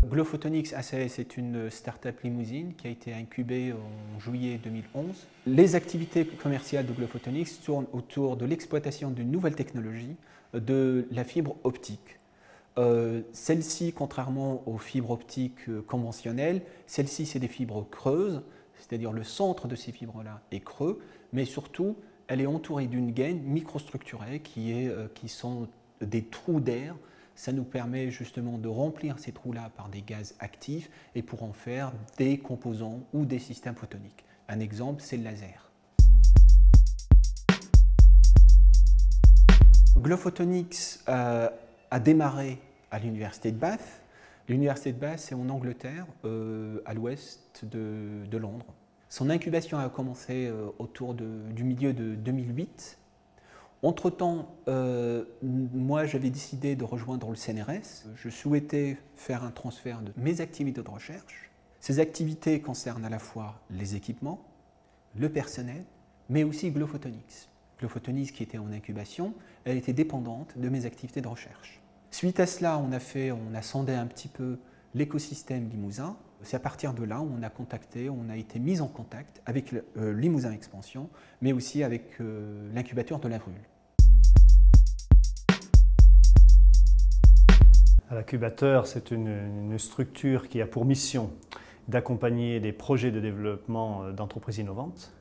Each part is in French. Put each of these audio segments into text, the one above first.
Glow-Photonics SAS est une start-up limousine qui a été incubée en juillet 2011. Les activités commerciales de Glow-Photonics tournent autour de l'exploitation d'une nouvelle technologie, de la fibre optique. Celle-ci, contrairement aux fibres optiques conventionnelles, celle-ci c'est des fibres creuses, c'est-à-dire le centre de ces fibres-là est creux, mais surtout elle est entourée d'une gaine microstructurée qui sont des trous d'air. Ça nous permet justement de remplir ces trous-là par des gaz actifs et pour en faire des composants ou des systèmes photoniques. Un exemple, c'est le laser. Glow-Photonics a démarré à l'université de Bath. L'université de Bath, c'est en Angleterre, à l'ouest de Londres. Son incubation a commencé autour du milieu de 2008. Entre-temps, moi j'avais décidé de rejoindre le CNRS. Je souhaitais faire un transfert de mes activités de recherche. Ces activités concernent à la fois les équipements, le personnel, mais aussi Glow-Photonics. Glow-Photonics qui était en incubation, elle était dépendante de mes activités de recherche. Suite à cela, on a sondé un petit peu l'écosystème Limousin. C'est à partir de là où on a été mis en contact avec Limousin Expansion, mais aussi avec l'incubateur de Lavrul. L'incubateur, c'est une structure qui a pour mission d'accompagner des projets de développement d'entreprises innovantes,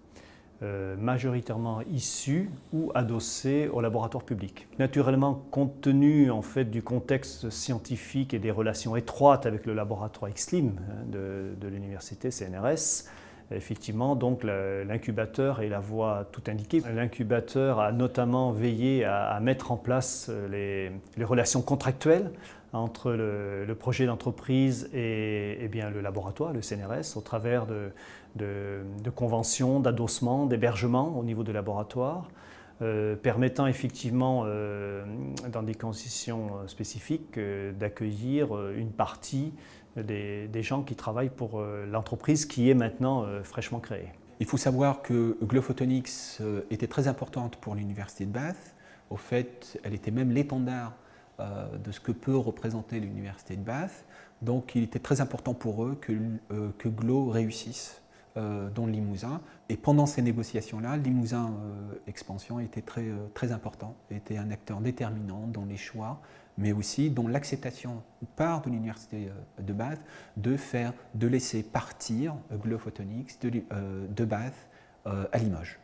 majoritairement issus ou adossés au laboratoire public. Naturellement, compte tenu en fait, du contexte scientifique et des relations étroites avec le laboratoire XLIM de l'université CNRS, effectivement, donc l'incubateur est la voie tout indiquée. L'incubateur a notamment veillé à mettre en place les relations contractuelles entre le projet d'entreprise et bien, le laboratoire, le CNRS, au travers de conventions, d'adossement, d'hébergement au niveau du laboratoire, permettant effectivement, dans des conditions spécifiques, d'accueillir une partie des gens qui travaillent pour l'entreprise qui est maintenant fraîchement créée. Il faut savoir que Glow-Photonics était très importante pour l'université de Bath. Au fait, elle était même l'étendard de ce que peut représenter l'université de Bath. Donc il était très important pour eux que Glow réussisse dans le Limousin. Et pendant ces négociations-là, Limousin Expansion était très important, était un acteur déterminant dans les choix, mais aussi dans l'acceptation par de l'université de Bath de laisser partir Glow-Photonics de Bath à Limoges.